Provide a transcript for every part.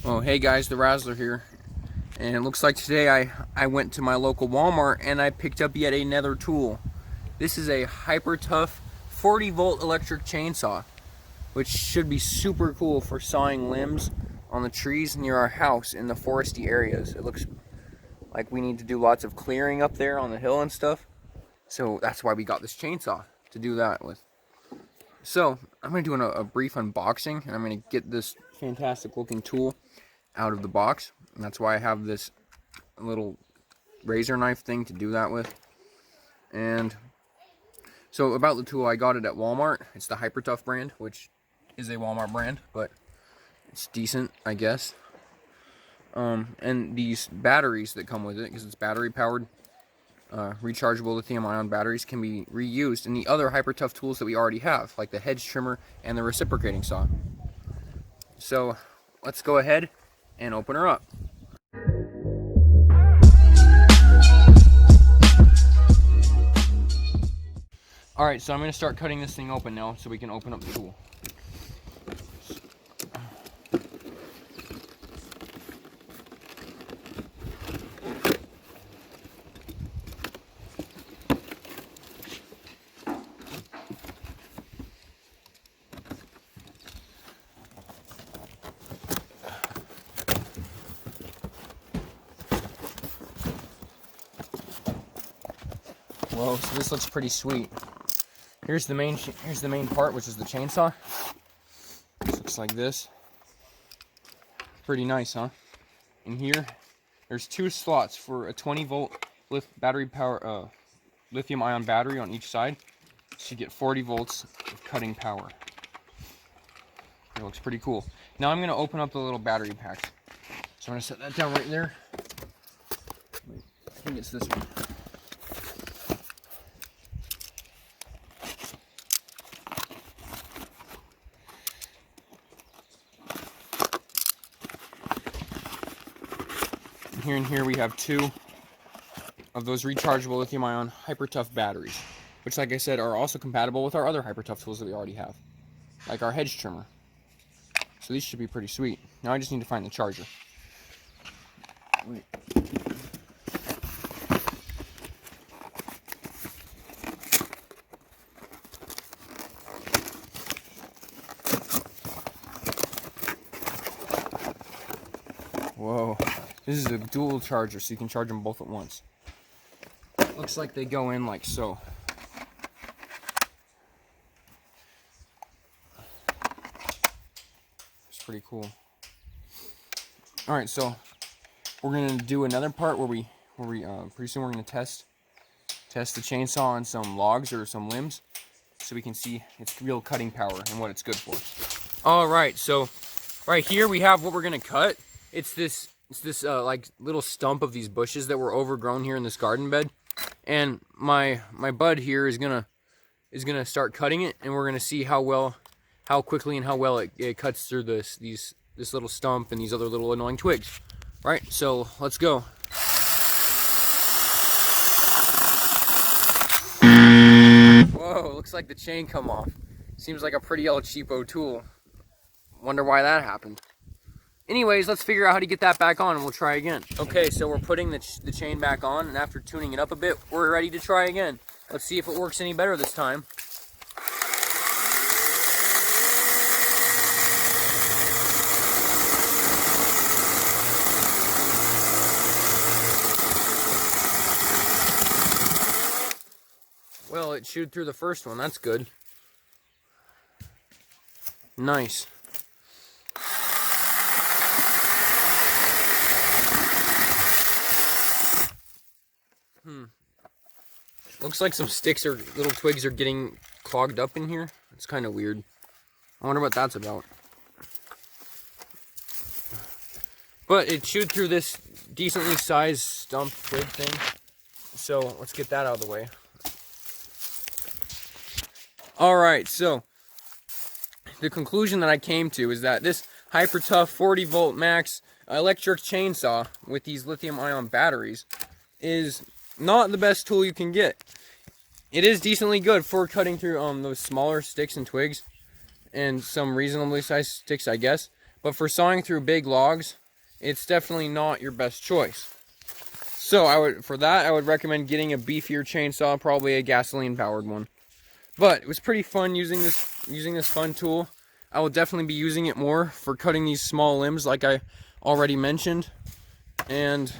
Well, hey guys, the Razzler here, and it looks like today I went to my local Walmart and I picked up yet another tool. This is a hyper tough 40-volt electric chainsaw, which should be super cool for sawing limbs on the trees near our house in the foresty areas. It looks like we need to do lots of clearing up there on the hill and stuff, so that's why we got this chainsaw to do that with. So I'm going to do a brief unboxing, and I'm going to get this fantastic looking tool out of the box, and that's why I have this little razor knife thing to do that with. And so about the tool, I got it at Walmart. It's the Hyper Tough brand, which is a Walmart brand, but it's decent, I guess. And these batteries that come with it, because it's battery powered, rechargeable lithium-ion batteries, can be reused in the other Hyper Tough tools that we already have, like the hedge trimmer and the reciprocating saw. So let's go ahead and open her up. Alright, so I'm going to start cutting this thing open now so we can open up the tool. Whoa, so this looks pretty sweet. Here's the main part, which is the chainsaw. This looks like this. Pretty nice, huh? In here, there's two slots for a 20-volt lithium-ion battery on each side. So you get 40 volts of cutting power. It looks pretty cool. Now I'm going to open up the little battery packs. So I'm going to set that down right there. Wait, I think it's this one. Here and here we have two of those rechargeable lithium-ion Hyper Tough batteries, which, like I said, are also compatible with our other Hyper Tough tools that we already have, like our hedge trimmer. So these should be pretty sweet. Now I just need to find the charger. Wait. Whoa. This is a dual charger, so you can charge them both at once. Looks like they go in like so. It's pretty cool. Alright, so we're gonna do another part where we pretty soon we're gonna test the chainsaw on some logs or some limbs, so we can see its real cutting power and what it's good for. Alright, so right here we have what we're gonna cut. It's this like little stump of these bushes that were overgrown here in this garden bed, and my bud here is gonna start cutting it, and we're gonna see how quickly and how well it cuts through this little stump and these other little annoying twigs. Right, so let's go. Whoa, looks like the chain come off. Seems like a pretty El Cheapo tool. Wonder why that happened. Anyways, let's figure out how to get that back on and we'll try again. Okay, so we're putting the chain back on, and after tuning it up a bit, we're ready to try again. Let's see if it works any better this time. Well, it chewed through the first one. That's good. Nice. Looks like some sticks or little twigs are getting clogged up in here. It's kind of weird. I wonder what that's about. But it chewed through this decently sized stump twig thing. So let's get that out of the way. Alright, so the conclusion that I came to is that this Hyper Tough 40-volt max electric chainsaw with these lithium-ion batteries is not the best tool you can get. It is decently good for cutting through those smaller sticks and twigs and some reasonably sized sticks, I guess, but for sawing through big logs, it's definitely not your best choice. So I would recommend getting a beefier chainsaw, probably a gasoline powered one. But it was pretty fun using this fun tool. I will definitely be using it more for cutting these small limbs like I already mentioned. And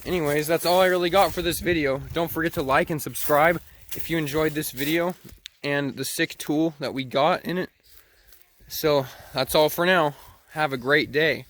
anyways, that's all I really got for this video. Don't forget to like and subscribe if you enjoyed this video and the sick tool that we got in it. So that's all for now. Have a great day.